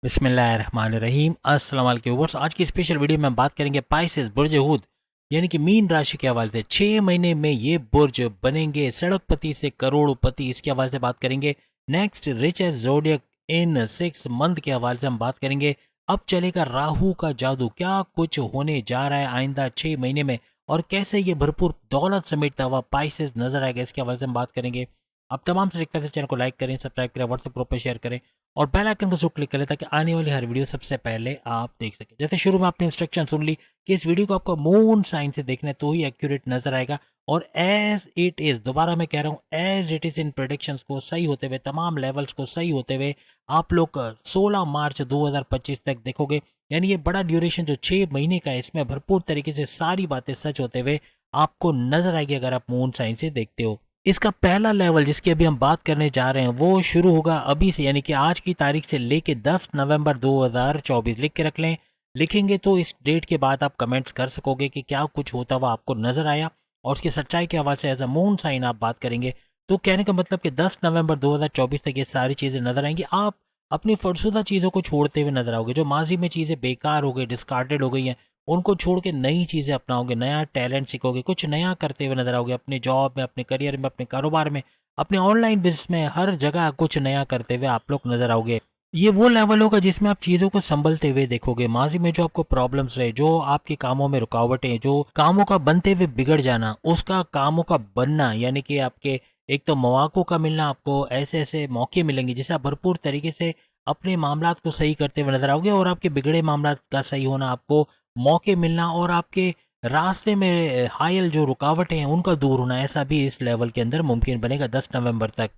बिस्मिल्लाहिर्रहमानिर्रहीम। अस्सलाम वालेकुम व्यूअर्स। आज की स्पेशल वीडियो में हम बात करेंगे पाइसेस बुर्ज हूद यानी कि मीन राशि के हवाले से 6 महीने में ये बुर्ज बनेंगे सड़कपति से करोड़पति, इसके हवाले से बात करेंगे। नेक्स्ट रिचेस्ट जोडियक इन 6 मंथ के हवाले से हम बात करेंगे। अब चलेगा राहु का जादू, क्या कुछ होने जा रहा है आइंदा 6 महीने में और कैसे ये भरपूर दौलत समेटता हुआ पाइसेस नजर आएगा, इसके हवाले से हम बात करेंगे। आप तमाम से रिक्वेस्ट है चैनल को लाइक करें, सब्सक्राइब करें, व्हाट्सएप ग्रुप पर शेयर करें और बेल आइकन को जरूर क्लिक करें ताकि आने वाली हर वीडियो सबसे पहले आप देख सकें। जैसे शुरू में आपने इंस्ट्रक्शन सुन ली कि इस वीडियो को आपको मून साइन से देखना है तो ही एक्यूरेट नजर आएगा और एज इट इज, दोबारा मैं कह रहा हूँ, एज इट इज इन प्रेडिक्शंस को सही होते हुए, तमाम लेवल्स को सही होते हुए आप लोग 16 मार्च 2025 तक देखोगे। यानी ये बड़ा ड्यूरेशन जो 6 महीने का है, इसमें भरपूर तरीके से सारी बातें सच होते हुए आपको नजर आएगी अगर आप मून साइन से देखते हो। इसका पहला लेवल जिसकी अभी हम बात करने जा रहे हैं वो शुरू होगा अभी से, यानी कि आज की तारीख से लेके 10 नवंबर 2024 लिख के रख लें। लिखेंगे तो इस डेट के बाद आप कमेंट्स कर सकोगे कि क्या कुछ होता हुआ आपको नजर आया और उसकी सच्चाई के हवाले से एज अ मून साइन आप बात करेंगे। तो कहने का मतलब कि 10 नवंबर 2024 तक ये सारी चीज़ें नजर आएंगी। आप अपनी फरसुदा चीज़ों को छोड़ते हुए नजर आओगे, जो माजी में चीज़ें बेकार हो गई, डिस्कार्डेड हो गई हैं, उनको छोड़ के नई चीज़ें अपनाओगे, नया टैलेंट सीखोगे, कुछ नया करते हुए नजर आओगे अपने जॉब में, अपने करियर में, अपने कारोबार में, अपने ऑनलाइन बिजनेस में, हर जगह कुछ नया करते हुए आप लोग नजर आओगे। ये वो लेवल होगा जिसमें आप चीज़ों को संभलते हुए देखोगे। माजी में जो आपको प्रॉब्लम्स रहे, जो आपके कामों में रुकावटें, जो कामों का बनते हुए बिगड़ जाना, उसका कामों का बनना, यानी कि आपके एक तो मौक़ों का मिलना, आपको ऐसे ऐसे मौके मिलेंगे जिससे आप भरपूर तरीके से अपने मामलात को सही करते हुए नजर आओगे और आपके बिगड़े मामलात का सही होना, आपको मौके मिलना और आपके रास्ते में हायल जो रुकावटें हैं उनका दूर होना, ऐसा भी इस लेवल के अंदर मुमकिन बनेगा 10 नवंबर तक।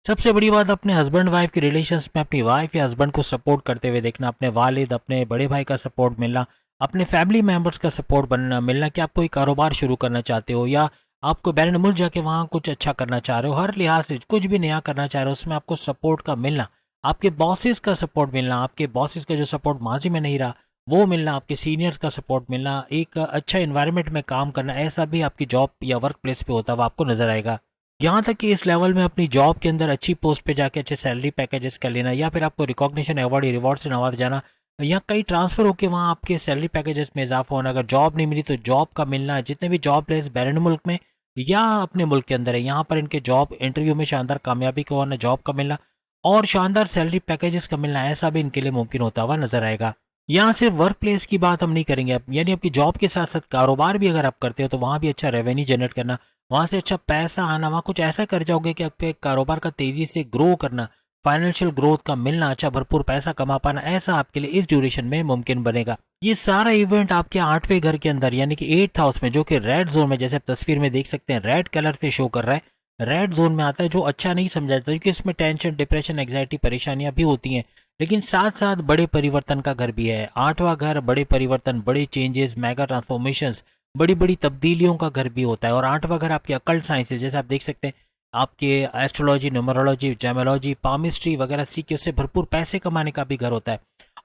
सबसे बड़ी बात, अपने हस्बैंड वाइफ के रिलेशंस में अपनी वाइफ या हस्बैंड को सपोर्ट करते हुए देखना, अपने वालिद, अपने बड़े भाई का सपोर्ट मिलना, अपने फैमिली मेम्बर्स का सपोर्ट बनना मिलना कि आप कोई कारोबार शुरू करना चाहते हो या आपको बैरन मुल्क जाके वहाँ कुछ अच्छा करना चाह रहे हो, हर लिहाज से कुछ भी नया करना चाह रहे हो, उसमें आपको सपोर्ट का मिलना, आपके बॉसेस का सपोर्ट मिलना, आपके बॉसेस का जो सपोर्ट माजी में नहीं रहा वो मिलना, आपके सीनियर्स का सपोर्ट मिलना, एक अच्छा इन्वायरमेंट में काम करना, ऐसा भी आपकी जॉब या वर्क प्लेस पे होता हुआ आपको नजर आएगा। यहाँ तक कि इस लेवल में अपनी जॉब के अंदर अच्छी पोस्ट पे जाके अच्छे सैलरी पैकेजेस का लेना या फिर आपको रिकॉग्निशन, अवार्ड या रिवॉर्ड से नवाजा जाना या कहीं ट्रांसफर होकर वहाँ आपके सैलरी पैकेजेस में इजाफा होना, अगर जॉब नहीं मिली तो जॉब का मिलना, जितने भी जॉब प्लेस बैरन मुल्क में या अपने मुल्क के अंदर है यहाँ पर इनके जॉब इंटरव्यू में शानदार कामयाबी का होना, जॉब का मिलना और शानदार सैलरी पैकेजेस का मिलना, ऐसा भी इनके लिए मुमकिन होता हुआ नजर आएगा। यहाँ सिर्फ वर्क प्लेस की बात हम नहीं करेंगे, यानी आपकी जॉब के साथ साथ कारोबार भी अगर आप करते हो तो वहाँ भी अच्छा रेवेन्यू जनरेट करना, वहाँ से अच्छा पैसा आना, वहाँ कुछ ऐसा कर जाओगे कि आपके कारोबार का तेजी से ग्रो करना, फाइनेंशियल ग्रोथ का मिलना, अच्छा भरपूर पैसा कमा पाना, ऐसा आपके लिए इस ड्यूरेशन में मुमकिन बनेगा। ये सारा इवेंट आपके 8वें घर के अंदर यानी कि 8th हाउस में, जो कि रेड जोन में, जैसे आप तस्वीर में देख सकते हैं रेड कलर से शो कर रहा है, रेड जोन में आता है, जो अच्छा नहीं समझा जाता क्योंकि इसमें टेंशन, डिप्रेशन, एंग्जाइटी, परेशानियां भी होती हैं, लेकिन साथ साथ बड़े परिवर्तन का घर भी है। 8वां घर बड़े परिवर्तन, बड़े चेंजेस, मेगा ट्रांसफॉर्मेशंस, बड़ी बड़ी तब्दीलियों का घर भी होता है। और 8वां घर आपके अकल्ट साइंसेज, जैसे आप देख सकते हैं, आपके एस्ट्रोलॉजी, न्यूमरोलॉजी, जेमोलॉजी, पामिस्ट्री वगैरह सीख के उससे भरपूर पैसे कमाने का भी घर होता है।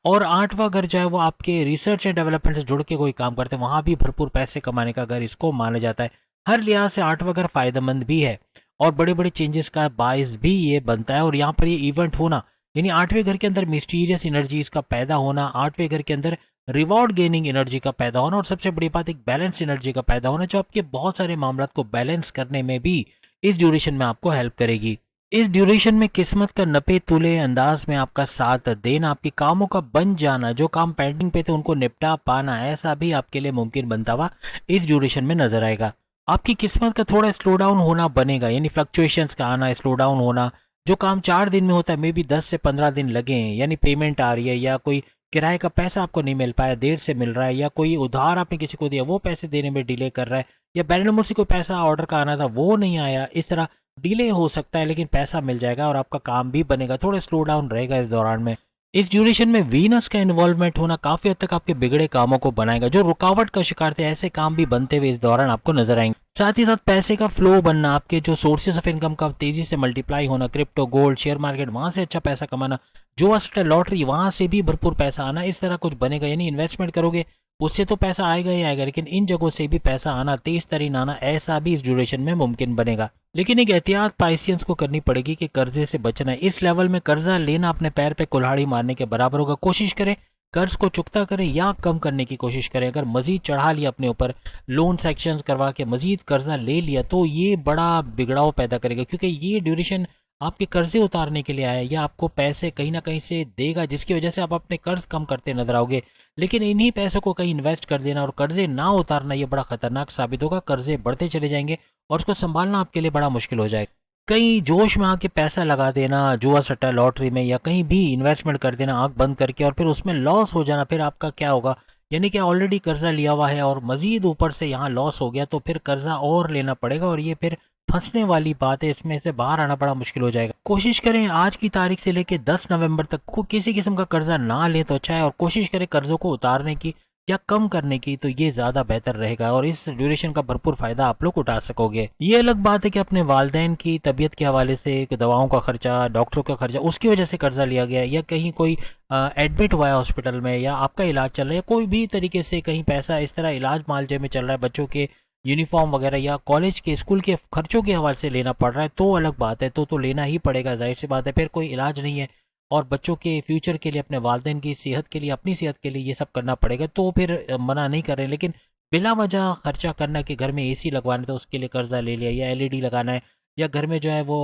और 8वां घर जो है वो आपके रिसर्च एंड डेवलपमेंट से जुड़ के कोई काम करते हैं, वहाँ भी भरपूर पैसे कमाने का घर इसको माना जाता है। हर लिहाज से 8वां घर फायदेमंद भी है और बड़े बड़े चेंजेस का बायस भी ये बनता है। और यहाँ पर ये इवेंट होना, यानी 8वें घर के अंदर मिस्टीरियस एनर्जीज का पैदा होना, 8वें घर के अंदर रिवॉर्ड गेनिंग एनर्जी का पैदा होना और सबसे बड़ी बात एक बैलेंस एनर्जी का पैदा होना, जो आपके बहुत सारे मामलों को बैलेंस करने में भी इस ड्यूरेशन में आपको हेल्प करेगी। इस ड्यूरेशन में किस्मत का नपे तुले अंदाज में आपका साथ देना, आपके कामों का बन जाना, जो काम पेंडिंग पे थे उनको निपटा पाना, ऐसा भी आपके लिए मुमकिन बनता हुआ इस ड्यूरेशन में नजर आएगा। आपकी किस्मत का थोड़ा स्लो डाउन होना बनेगा, यानी फ्लक्चुएशंस का आना, स्लो डाउन होना, जो काम 4 दिन में होता है मे बी 10 से 15 दिन लगे हैं, यानी पेमेंट आ रही है या कोई किराए का पैसा आपको नहीं मिल पाया, देर से मिल रहा है, या कोई उधार आपने किसी को दिया वो पैसे देने में डिले कर रहा है, या बैरन से कोई पैसा ऑर्डर का आना था वो नहीं आया, इस तरह डिले हो सकता है लेकिन पैसा मिल जाएगा और आपका काम भी बनेगा। थोड़ा स्लो डाउन रहेगा इस दौरान में। इस ड्यूरेशन में वीनस का इन्वॉल्वमेंट होना काफी हद तक आपके बिगड़े कामों को बनाएगा, जो रुकावट का शिकार थे ऐसे काम भी बनते हुए इस दौरान आपको नजर आएंगे। साथ ही साथ पैसे का फ्लो बनना, आपके जो सोर्सेज ऑफ इनकम का तेजी से मल्टीप्लाई होना, क्रिप्टो, गोल्ड, शेयर मार्केट, वहां से अच्छा पैसा कमाना, जो असट लॉटरी, वहां से भी भरपूर पैसा आना, इस तरह कुछ बनेगा। यानी इन्वेस्टमेंट करोगे उससे तो पैसा आएगा ही आएगा, लेकिन इन जगहों से भी पैसा आना, तेज तरीन आना, ऐसा भी इस ड्यूरेशन में मुमकिन बनेगा। लेकिन एक एहतियात पाइसियंस को करनी पड़ेगी कि कर्जे से बचना है। इस लेवल में कर्जा लेना अपने पैर पे कुल्हाड़ी मारने के बराबर होगा। कोशिश करें कर्ज को चुकता करें या कम करने की कोशिश करें। अगर मजीद चढ़ा लिया अपने ऊपर, लोन सेक्शंस करवा के मजीद कर्जा ले लिया, तो ये बड़ा बिगड़ाव पैदा करेगा, क्योंकि ये ड्यूरेशन आपके कर्जे उतारने के लिए आया है, या आपको पैसे कहीं ना कहीं से देगा, जिसकी वजह से आप अपने कर्ज कम करते नजर आओगे। लेकिन इन्हीं पैसों को कहीं इन्वेस्ट कर देना और कर्जे ना उतारना, ये बड़ा खतरनाक साबित होगा। कर्जे बढ़ते चले जाएंगे और उसको संभालना आपके लिए बड़ा मुश्किल हो जाएगा। कहीं जोश में आके पैसा लगा देना जुआ सट्टा लॉटरी में, या कहीं भी इन्वेस्टमेंट कर देना आंख बंद करके, और फिर उसमें लॉस हो जाना, फिर आपका क्या होगा? यानी कि ऑलरेडी कर्जा लिया हुआ है और मजीद ऊपर से यहाँ लॉस हो गया, तो फिर कर्जा और लेना पड़ेगा, और ये फिर फंसने वाली बात है। इसमें से बाहर आना बड़ा मुश्किल हो जाएगा। कोशिश करें आज की तारीख से लेके 10 नवंबर तक को किसी किस्म का कर्जा ना ले तो अच्छा है, और कोशिश करें कर्जों को उतारने की या कम करने की, तो ये ज्यादा बेहतर रहेगा और इस ड्यूरेशन का भरपूर फायदा आप लोग उठा सकोगे। ये अलग बात है कि अपने वालदेन की तबीयत के हवाले से दवाओं का खर्चा, डॉक्टरों का खर्चा, उसकी वजह से कर्जा लिया गया, या कहीं कोई एडमिट हुआ है हॉस्पिटल में, या आपका इलाज चल रहा है, कोई भी तरीके से कहीं पैसा इस तरह इलाज मालजे में चल रहा है, बच्चों के यूनिफॉर्म वगैरह या कॉलेज के स्कूल के खर्चों के हवाले से लेना पड़ रहा है, तो अलग बात है, तो लेना ही पड़ेगा, जाहिर सी बात है। फिर कोई इलाज नहीं है और बच्चों के फ्यूचर के लिए, अपने वालदेन की सेहत के लिए, अपनी सेहत के लिए ये सब करना पड़ेगा, तो फिर मना नहीं कर रहे। लेकिन बिला वजह खर्चा करना कि घर में एसी लगवाना था उसके लिए कर्जा ले लिया, या एलईडी लगाना है, या घर में जो है वो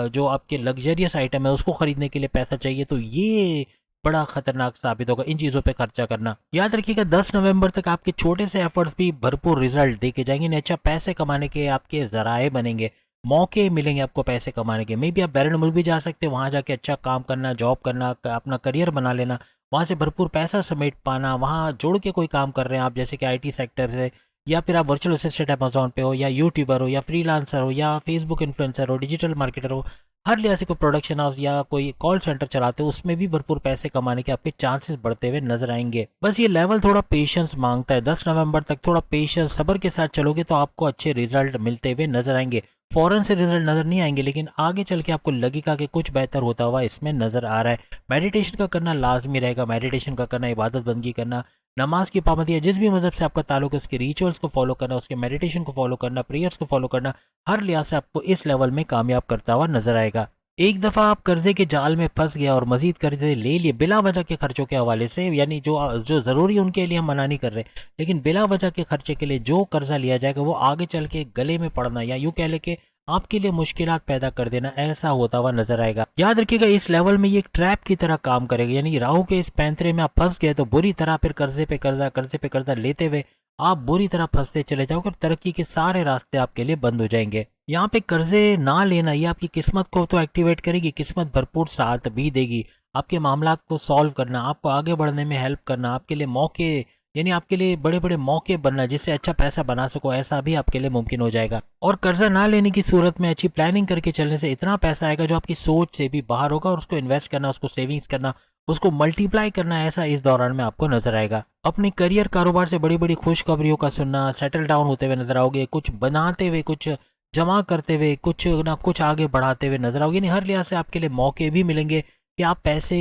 जो आपके लग्जरियस आइटम है उसको खरीदने के लिए पैसा चाहिए, तो ये बड़ा खतरनाक साबित होगा इन चीज़ों पे खर्चा करना। याद रखिएगा 10 नवंबर तक आपके छोटे से एफर्ट्स भी भरपूर रिजल्ट देके जाएंगे। नहीं, अच्छा पैसे कमाने के आपके जराए बनेंगे, मौके मिलेंगे आपको पैसे कमाने के। मे बी आप बैरन मुल्क भी जा सकते हैं, वहाँ जाके अच्छा काम करना, जॉब करना, अपना करियर बना लेना, वहाँ से भरपूर पैसा समेट पाना, वहाँ जुड़ के कोई काम कर रहे हैं आप, जैसे कि आईटी सेक्टर से, या फिर आप वर्चुअल असिस्टेंट अमेजोन पे हो, या यूट्यूबर हो, या फ्रीलांसर हो, या फेसबुक इन्फ्लुएंसर हो, डिजिटल मार्केटर हो, हर लिहाज से कोई प्रोडक्शन हाउस या कोई कॉल सेंटर चलाते हो, उसमें भी भरपूर पैसे कमाने के आपके चांसेस बढ़ते हुए नजर आएंगे। बस ये लेवल थोड़ा पेशेंस मांगता है। 10 नवंबर तक थोड़ा पेशेंस, सब्र के साथ चलोगे तो आपको अच्छे रिजल्ट मिलते हुए नजर आएंगे। फौरन से रिजल्ट नजर नहीं आएंगे, लेकिन आगे चल के आपको लगेगा कि कुछ बेहतर होता हुआ इसमें नजर आ रहा है। मेडिटेशन का करना लाजमी रहेगा, मेडिटेशन का करना, इबादत बंदगी करना, नमाज की पाबंदी है, जिस भी मजहब से आपका ताल्लुक है उसके रिचुअल्स को फॉलो करना, उसके मेडिटेशन को फॉलो करना, प्रेयर्स को फॉलो करना, हर लिहाज से आपको इस लेवल में कामयाब करता हुआ नजर आएगा। एक दफा आप कर्जे के जाल में फंस गया और मजीद कर्जे ले लिए बिला वजह के खर्चों के हवाले से, यानी जो जो जरूरी उनके लिए हम मना नहीं कर रहे, लेकिन बिला वजह के खर्चे के लिए जो कर्जा लिया जाएगा वो आगे चल के गले में पड़ना, या यूं कह ले के आपके लिए मुश्किलात पैदा कर देना, ऐसा होता हुआ नजर आएगा। याद रखिएगा इस लेवल में ये एक ट्रैप की तरह काम करेगा, यानी राहु के इस पैंतरे में आप फंस गए तो बुरी तरह फिर कर्जे पे कर्जा, कर्जे पे कर्जा लेते हुए आप बुरी तरह फंसते चले जाओगे और तरक्की के सारे रास्ते आपके लिए बंद हो जाएंगे। यहाँ पे कर्जे ना लेना ये आपकी किस्मत को तो एक्टिवेट करेगी, किस्मत भरपूर साथ भी देगी, आपके मामलात को सॉल्व करना, आपको आगे बढ़ने में हेल्प करना, आपके लिए मौके, यानी आपके लिए बड़े बड़े मौके बनना जिससे अच्छा पैसा बना सको, ऐसा भी आपके लिए मुमकिन हो जाएगा। और कर्जा ना लेने की सूरत में अच्छी प्लानिंग करके चलने से इतना पैसा आएगा जो आपकी सोच से भी बाहर होगा, और उसको इन्वेस्ट करना, उसको सेविंग्स करना, उसको मल्टीप्लाई करना, ऐसा इस दौरान में आपको नजर आएगा। अपने करियर कारोबार से बड़ी बड़ी खुशखबरियों का सुनना, सेटल डाउन होते हुए नजर आओगे, कुछ बनाते हुए, कुछ जमा करते हुए, कुछ ना कुछ आगे बढ़ाते हुए नजर आओगे। यानी हर लिहाज से आपके लिए मौके भी मिलेंगे कि आप पैसे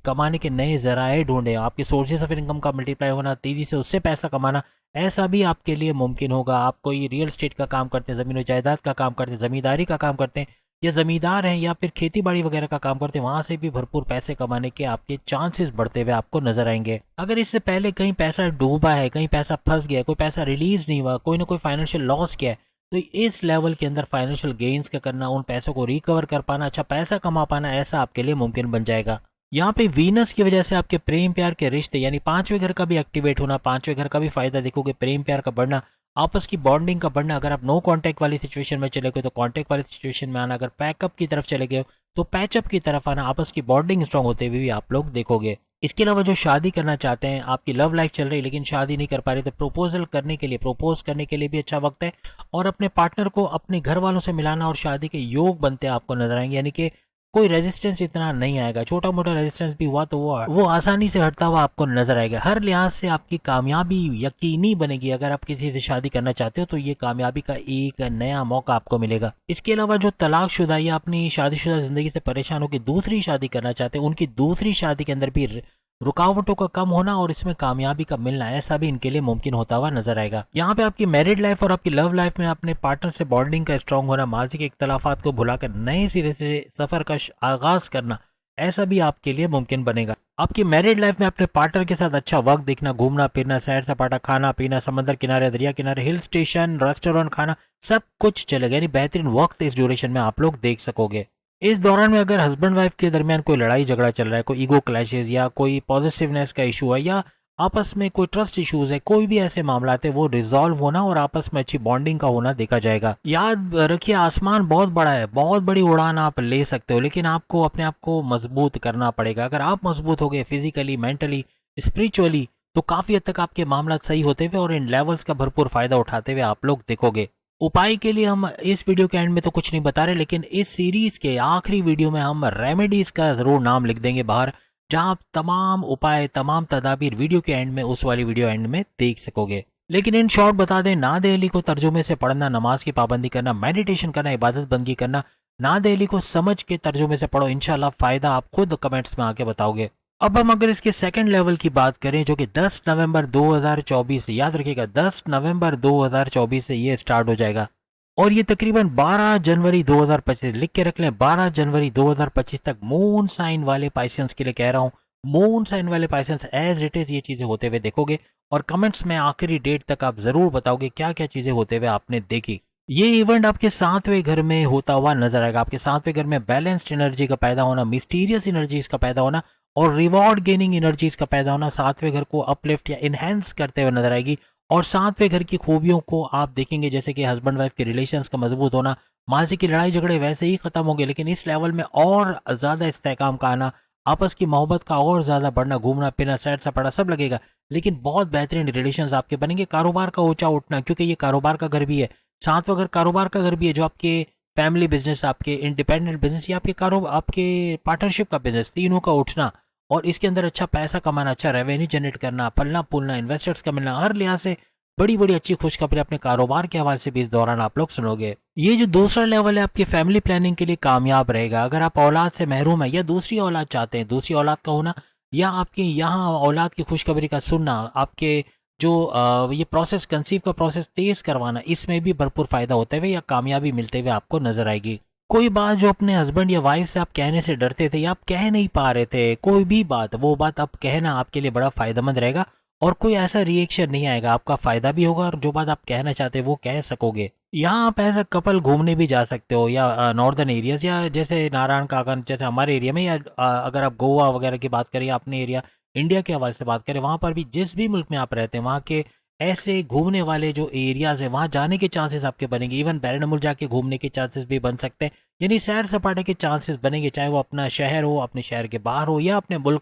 कमाने के नए जराए ढूंढें, आपके सोर्सेज ऑफ इनकम का मल्टीप्लाई होना, तेजी से उससे पैसा कमाना, ऐसा भी आपके लिए मुमकिन होगा। आप कोई रियल एस्टेट का काम करते हैं, ज़मीन जायदाद का काम करते हैं, ज़मींदारी का काम करते हैं, या ज़मींदार हैं, या फिर खेती बाड़ी वगैरह का काम करते हैं, वहाँ से भी भरपूर पैसे कमाने के आपके चांसेस बढ़ते हुए आपको नजर आएंगे। अगर इससे पहले कहीं पैसा डूबा है, कहीं पैसा फंस गया, कोई पैसा रिलीज नहीं हुआ, कोई ना कोई फाइनेंशियल लॉस किया है, तो इस लेवल के अंदर फाइनेंशियल गेन्स का करना, उन पैसों को रिकवर कर पाना, अच्छा पैसा कमा पाना, ऐसा आपके लिए मुमकिन बन जाएगा। यहाँ पे वीनस की वजह से आपके प्रेम प्यार के रिश्ते, यानी पांचवें घर का भी एक्टिवेट होना, पांचवें घर का भी फायदा देखोगे, प्रेम प्यार का बढ़ना, आपस की बॉन्डिंग का बढ़ना। अगर आप नो कांटेक्ट वाली सिचुएशन में चले गए तो कांटेक्ट वाली सिचुएशन में आना, अगर पैकअप की तरफ चले गए तो पैचअप की तरफ आना, आपस की बॉन्डिंग स्ट्रांग होते हुए भी आप लोग देखोगे। इसके अलावा जो शादी करना चाहते हैं, आपकी लव लाइफ चल रही है लेकिन शादी नहीं कर पा रहे, तो प्रपोजल करने के लिए, प्रपोज करने के लिए भी अच्छा वक्त है, और अपने पार्टनर को अपने घर वालों से मिलाना और शादी के योग बनते आपको नजर आएंगे। यानी कि कोई रेजिस्टेंस इतना नहीं आएगा, छोटा मोटा रेजिस्टेंस भी हुआ तो वो आसानी से हटता हुआ आपको नजर आएगा। हर लिहाज से आपकी कामयाबी यकीनी बनेगी। अगर आप किसी से शादी करना चाहते हो तो ये कामयाबी का एक नया मौका आपको मिलेगा। इसके अलावा जो तलाकशुदा या अपनी शादीशुदा जिंदगी से परेशान होकर दूसरी शादी करना चाहते हैं, उनकी दूसरी शादी के अंदर भी रुकावटों का कम होना और इसमें कामयाबी का मिलना, ऐसा भी इनके लिए मुमकिन होता हुआ नजर आएगा। यहाँ पे आपकी मैरिड लाइफ और आपकी लव लाइफ में अपने पार्टनर से बॉन्डिंग का स्ट्रांग होना, मानसिक इख्तलाफात को भुलाकर नए सिरे से सफर का आगाज करना, ऐसा भी आपके लिए मुमकिन बनेगा। आपकी मैरिड लाइफ में अपने पार्टनर के साथ अच्छा वक्त देखना, घूमना फिरना, सैर सपाटा, खाना पीना, समंदर किनारे, दरिया किनारे, हिल स्टेशन, रेस्टोरेंट खाना, सब कुछ चलेगा। यानी बेहतरीन वक्त इस ड्यूरेशन में आप लोग देख सकोगे। इस दौरान में अगर हस्बैंड वाइफ के दरमियान कोई लड़ाई झगड़ा चल रहा है, कोई ईगो क्लैशेस या कोई पॉजिटिवनेस का इशू है या आपस में कोई ट्रस्ट इश्यूज है, कोई भी ऐसे मामला है, वो रिजॉल्व होना और आपस में अच्छी बॉन्डिंग का होना देखा जाएगा। याद रखिए, आसमान बहुत बड़ा है, बहुत बड़ी उड़ान आप ले सकते हो, लेकिन आपको अपने आप को मजबूत करना पड़ेगा। अगर आप मजबूत हो गए फिजिकली, मेंटली, स्पिरिचुअली, तो काफी हद तक आपके मामला सही होते हुए और इन लेवल्स का भरपूर फायदा उठाते हुए आप लोग देखोगे। उपाय के लिए हम इस वीडियो के एंड में तो कुछ नहीं बता रहे, लेकिन इस सीरीज के आखिरी वीडियो में हम रेमेडीज का जरूर नाम लिख देंगे बाहर, जहां आप तमाम उपाय, तमाम तदाबीर वीडियो के एंड में, उस वाली वीडियो एंड में देख सकोगे। लेकिन इन शॉर्ट बता दें, नाद अली को तर्जुमे से पढ़ना, नमाज की पाबंदी करना, मेडिटेशन करना, इबादत बंदगी करना, नाद अली को समझ के तर्जुमे से पढ़ो, इंशाल्लाह फायदा आप खुद कमेंट्स में आके बताओगे। अब हम अगर इसके सेकंड लेवल की बात करें, जो कि 10 नवंबर 2024 से, याद रखिएगा 10 नवंबर 2024 से ये स्टार्ट हो जाएगा और ये तकरीबन 12 जनवरी 2025, लिख के रख लें, 12 जनवरी 2025 तक मून साइन वाले पाइसेंस के लिए कह रहा हूं, मून साइन वाले पाइसेंस एज इट इज ये चीजें होते हुए देखोगे और कमेंट्स में आखिरी डेट तक आप जरूर बताओगे क्या क्या चीजें होते हुए आपने देखी। ये इवेंट आपके 7वें घर में होता हुआ नजर आएगा। आपके 7वें घर में बैलेंस्ड एनर्जी का पैदा होना, मिस्टीरियस एनर्जीज का पैदा होना और रिवॉर्ड गेनिंग एनर्जीज का पैदा होना 7वें घर को अपलिफ्ट या इनहेंस करते हुए नजर आएगी। और 7वें घर की खूबियों को आप देखेंगे, जैसे कि हस्बैंड वाइफ के रिलेशंस का मजबूत होना, मानसिक की लड़ाई झगड़े वैसे ही खत्म होंगे, लेकिन इस लेवल में और ज्यादा इस्तेहकाम का आना, आपस की मोहब्बत का और ज्यादा बढ़ना, घूमना फिरना, सैर सपाटा सब लगेगा, लेकिन बहुत बेहतरीन रिलेशंस आपके बनेंगे। कारोबार का ऊंचा उठना, क्योंकि ये कारोबार का घर भी है, 7वां घर कारोबार का घर भी है, जो आपके फैमिली बिजनेस, आपके इंडिपेंडेंट बिजनेस या आपके कारोबार, आपके पार्टनरशिप का बिजनेस, तीनों का उठना और इसके अंदर अच्छा पैसा कमाना, अच्छा रेवेन्यू जनरेट करना, फलना फूलना, इन्वेस्टर्स का मिलना, हर लिहाज से बड़ी बड़ी अच्छी खुशखबरी अपने कारोबार के हवाले से भी इस दौरान आप लोग सुनोगे। ये जो दूसरा लेवल है आपकी फैमिली प्लानिंग के लिए कामयाब रहेगा। अगर आप औलाद से महरूम है या दूसरी औलाद चाहते हैं, दूसरी औलाद का होना या आपके यहाँ औलाद की खुशखबरी का सुनना, आपके जो ये प्रोसेस, कंसीव का प्रोसेस तेज करवाना, इसमें भी भरपूर फायदा होते हुए या कामयाबी मिलते हुए आपको नजर आएगी। कोई बात जो अपने हस्बैंड या वाइफ से आप कहने से डरते थे या आप कह नहीं पा रहे थे, कोई भी बात, वो बात अब कहना आपके लिए बड़ा फायदेमंद रहेगा और कोई ऐसा रिएक्शन नहीं आएगा, आपका फायदा भी होगा और जो बात आप कहना चाहते हैं वो कह सकोगे। यहाँ आप एज अ कपल घूमने भी जा सकते हो, या नॉर्दर्न एरियाज, या जैसे नारायण कागन जैसे हमारे एरिया में, या अगर आप गोवा वगैरह की बात करें, अपने एरिया इंडिया के हवाले से बात करें, वहाँ पर भी जिस भी मुल्क में आप रहते हैं, वहाँ के ऐसे घूमने वाले जो एरियाज है, वहाँ जाने के चांसेस आपके बनेंगे। इवन बैरनमुल जाके घूमने के चांसेस भी बन सकते हैं, यानी सैर सपाटे के चांसेस बनेंगे, चाहे वो अपना शहर हो, अपने शहर के बाहर हो या अपने मुल्क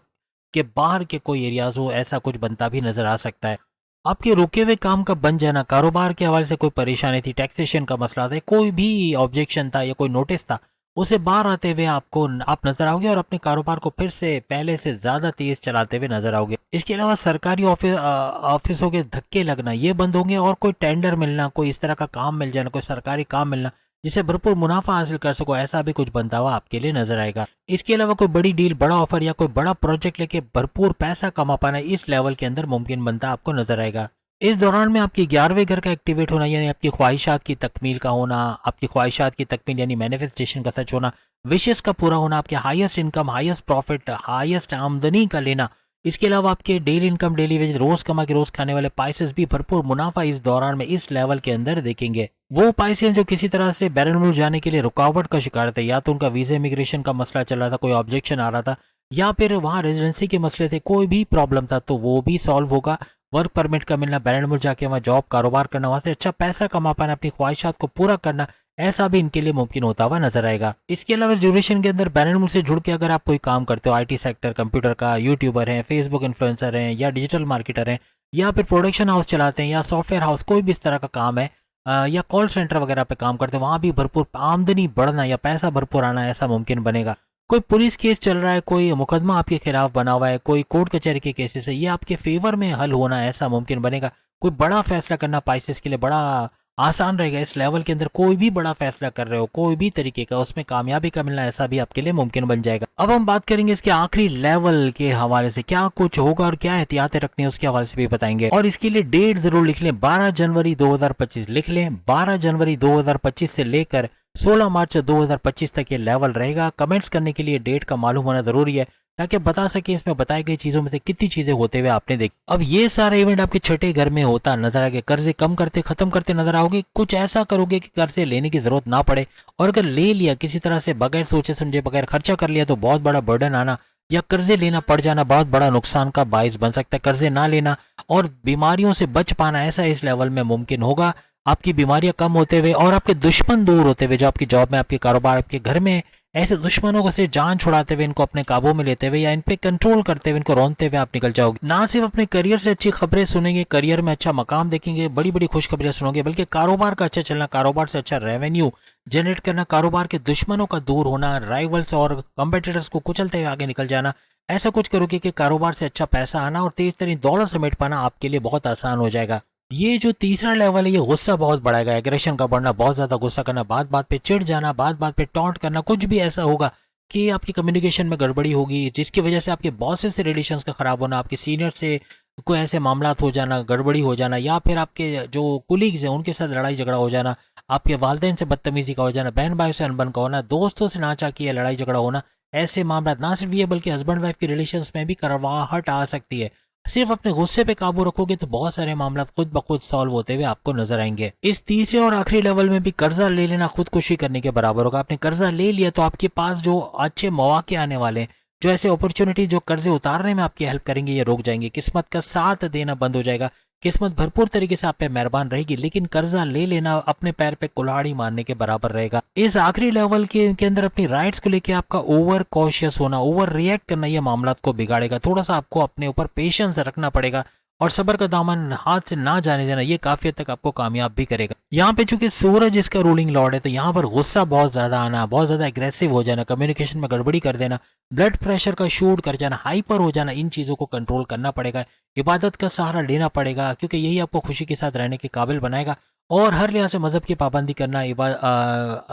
के बाहर के कोई एरियाज हो, ऐसा कुछ बनता भी नजर आ सकता है। आपके रुके हुए काम का बन जाना, कारोबार के हवाले से कोई परेशानी थी, टैक्सेशन का मसला था, कोई भी ऑब्जेक्शन था या कोई नोटिस था, उसे बाहर आते हुए आप नजर आओगे और अपने कारोबार को फिर से पहले से ज्यादा तेज चलाते हुए नजर आओगे। इसके अलावा सरकारी ऑफिसों के धक्के लगना ये बंद होंगे और कोई टेंडर मिलना, कोई इस तरह का काम मिल जाना, कोई सरकारी काम मिलना जिसे भरपूर मुनाफा हासिल कर सको, ऐसा भी कुछ बनता हुआ आपके लिए नजर आएगा। इसके अलावा कोई बड़ी डील, बड़ा ऑफर या कोई बड़ा प्रोजेक्ट लेके भरपूर पैसा कमा पाना इस लेवल के अंदर मुमकिन बनता आपको नजर आएगा। इस दौरान में आपकी 11वें घर का एक्टिवेट होना, यानी आपकी ख्वाहिशात की तकमील का होना, आपकी ख्वाहिशात की तकमील यानी मैनिफेस्टेशन का सच होना, विशेष का पूरा होना, आपके highest income, highest profit, highest आमदनी का लेना। इसके अलावा आपके डेली इनकम, डेली वेज, रोज कमा के रोज खाने वाले पाइसेस भी भरपूर मुनाफा इस दौरान में इस लेवल के अंदर देखेंगे। वो पाइसेस जो किसी तरह से बैरनमुल्क जाने के लिए रुकावट का शिकार थे, या तो उनका वीजा इमिग्रेशन का मसला चल रहा था, कोई ऑब्जेक्शन आ रहा था, या फिर वहां रेजिडेंसी के मसले थे, कोई भी प्रॉब्लम था, तो वो भी सॉल्व होगा। वर्क परमिट का मिलना, बैरनमुल्क जाके वहाँ जॉब, कारोबार करना, वहां से अच्छा पैसा कमा पाना, अपनी ख्वाहिशात को पूरा करना, ऐसा भी इनके लिए मुमकिन होता हुआ नजर आएगा। इसके अलावा इस ड्यूरेशन के अंदर बैरनमुल्क से जुड़ के अगर आप कोई काम करते हो, आईटी सेक्टर, कंप्यूटर का, यूट्यूबर हैं, फेसबुक इन्फ्लुएंसर हैं, या डिजिटल मार्केटर हैं, या फिर प्रोडक्शन हाउस चलाते हैं, या सॉफ्टवेयर हाउस, कोई भी इस तरह का काम है, या कॉल सेंटर वगैरह पे काम करते हैं, वहां भी भरपूर आमदनी बढ़ना या पैसा भरपूर आना ऐसा मुमकिन बनेगा। कोई पुलिस केस चल रहा है, कोई मुकदमा आपके खिलाफ बना हुआ है, कोई कोर्ट कचहरी के केसेस है, ये आपके फेवर में हल होना ऐसा मुमकिन बनेगा। कोई बड़ा फैसला करना पाइसेस के लिए, बड़ा आसान रहेगा। इस लेवल के अंदर कोई भी बड़ा फैसला कर रहे हो, कोई भी तरीके का, उसमें कामयाबी का मिलना ऐसा भी आपके लिए मुमकिन बन जाएगा। अब हम बात करेंगे इसके आखिरी लेवल के हवाले से, क्या कुछ होगा और क्या एहतियातें रखनी है उसके हवाले से भी बताएंगे। और इसके लिए डेट जरूर लिख लें, 12 जनवरी 2025 लिख लें। 12 जनवरी 2025 से लेकर 16 मार्च 2025 तक ये लेवल रहेगा। कमेंट्स करने के लिए डेट का मालूम होना जरूरी है, ताकि आप बता सके इसमें बताई गई चीजों में से कितनी चीजें होते हुए आपने देखी। अब ये सारा इवेंट आपके छठे घर में होता नजर आएगा। कर्जे कम करते खत्म करते नजर आओगे, कुछ ऐसा करोगे कि कर्जे लेने की जरूरत ना पड़े, और अगर ले लिया किसी तरह से बगैर सोचे समझे बगैर खर्चा कर लिया तो बहुत बड़ा बर्डन आना या कर्जे लेना पड़ जाना बहुत बड़ा नुकसान का बाइस बन सकता है। कर्जे ना लेना और बीमारियों से बच पाना ऐसा इस लेवल में मुमकिन होगा। आपकी बीमारियां कम होते हुए और आपके दुश्मन दूर होते हुए, जो आपकी जॉब में, आपके कारोबार, आपके घर में ऐसे दुश्मनों को से जान छुड़ाते हुए, इनको अपने काबू में लेते हुए या इन पे कंट्रोल करते हुए, इनको रौंदते हुए आप निकल जाओगे। ना सिर्फ अपने करियर से अच्छी खबरें सुनेंगे, करियर में अच्छा मकाम देखेंगे, बड़ी बड़ी खुशखबरियां सुनोगे, बल्कि कारोबार का अच्छा चलना, कारोबार से अच्छा रेवेन्यू जनरेट करना, कारोबार के दुश्मनों का दूर होना, राइवल्स और कॉम्पिटिटर्स को कुचलते हुए आगे निकल जाना, ऐसा कुछ करोगे कि कारोबार से अच्छा पैसा आना और तेज तरीन दौलत समेट पाना आपके लिए बहुत आसान हो जाएगा। ये जो तीसरा लेवल है, ये गुस्सा बहुत बढ़ाएगा, एग्रेशन का बढ़ना, बहुत ज्यादा गुस्सा करना, बात बात पे चिढ़ जाना, बात बात पे टॉन्ट करना, कुछ भी ऐसा होगा कि आपकी कम्युनिकेशन में गड़बड़ी होगी, जिसकी वजह से आपके बॉसेस से रिलेशंस का खराब होना, आपके सीनियर से कोई ऐसे मामला हो जाना, गड़बड़ी हो जाना, या फिर आपके जो कुलीग्स हैं उनके साथ लड़ाई झगड़ा हो जाना, आपके वालदेन से बदतमीजी का हो जाना, बहन भाई से अनबन का होना, दोस्तों से नाचा कि लड़ाई झगड़ा होना, ऐसे मामला ना सिर्फ ये बल्कि हस्बैंड वाइफ की रिलेशंस में भी करवाहट आ सकती है। सिर्फ अपने गुस्से पे काबू रखोगे तो बहुत सारे मामला खुद ब खुद सॉल्व होते हुए आपको नजर आएंगे। इस तीसरे और आखिरी लेवल में भी कर्जा ले लेना खुदकुशी करने के बराबर होगा। आपने कर्जा ले लिया तो आपके पास जो अच्छे मौके आने वाले हैं, जो ऐसे अपॉर्चुनिटी जो कर्जे उतारने में आपकी हेल्प करेंगे, ये रुक जाएंगे। किस्मत का साथ देना बंद हो जाएगा, किस्मत भरपूर तरीके से आप पे मेहरबान रहेगी, लेकिन कर्जा ले लेना अपने पैर पे कुल्हाड़ी मारने के बराबर रहेगा। इस आखिरी लेवल के अंदर अपनी राइट्स को लेके आपका ओवर कॉशियस होना, ओवर रिएक्ट करना, ये मामला को बिगाड़ेगा। थोड़ा सा आपको अपने ऊपर पेशेंस रखना पड़ेगा और सबर का दामन हाथ से ना जाने देना, ये काफी हद तक आपको कामयाब भी करेगा। यहाँ पे चूंकि सूरज इसका रूलिंग लॉर्ड है, तो यहाँ पर गुस्सा बहुत ज्यादा आना, बहुत ज्यादा एग्रेसिव हो जाना, कम्युनिकेशन में गड़बड़ी कर देना, ब्लड प्रेशर का शूट कर जाना, हाइपर हो जाना, इन चीजों को कंट्रोल करना पड़ेगा। इबादत का सहारा लेना पड़ेगा, क्योंकि यही आपको खुशी के साथ रहने के काबिल बनाएगा। और हर लिहाज से मजहब की पाबंदी करना,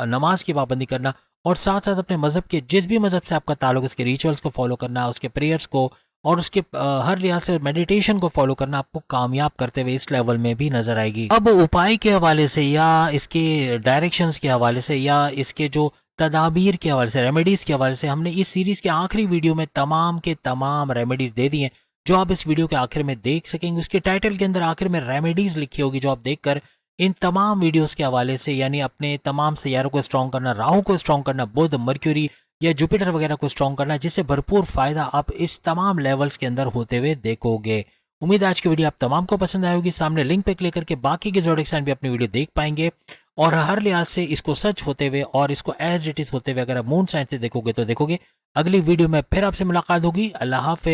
नमाज की पाबंदी करना, और साथ साथ अपने मजहब के जिस भी मजहब से आपका ताल्लुक, उसके रिचुअल्स को फॉलो करना, उसके प्रेयर्स को और उसके हर लिहाज से मेडिटेशन को फॉलो करना आपको कामयाब करते हुए इस लेवल में भी नजर आएगी। अब उपाय के हवाले से या इसके डायरेक्शंस के हवाले से या इसके जो तदाबीर के हवाले से, रेमेडीज के हवाले से, हमने इस सीरीज के आखिरी वीडियो में तमाम के तमाम रेमेडीज दे दी हैं, जो आप इस वीडियो के आखिर में देख सकेंगे। उसके टाइटल के अंदर आखिर में रेमेडीज लिखी होगी, जो आप देखकर इन तमाम वीडियोस के हवाले से, यानी अपने तमाम सैयारों को स्ट्रॉन्ग करना, राहु को स्ट्रॉन्ग करना, बुध, मर्क्यूरी या जुपिटर वगैरह को स्ट्रॉन्ग करना, जिससे भरपूर फायदा आप इस तमाम लेवल्स के अंदर होते हुए देखोगे। उम्मीद है आज की वीडियो आप तमाम को पसंद आई होगी। सामने लिंक पे क्लिक करके बाकी के ज़ोडिक साइन भी अपनी वीडियो देख पाएंगे, और हर लिहाज से इसको सच होते हुए और इसको एज इट इज होते हुए अगर आप मून साइन से देखोगे तो देखोगे। अगली वीडियो में फिर आपसे मुलाकात होगी। अल्लाह हाफिज।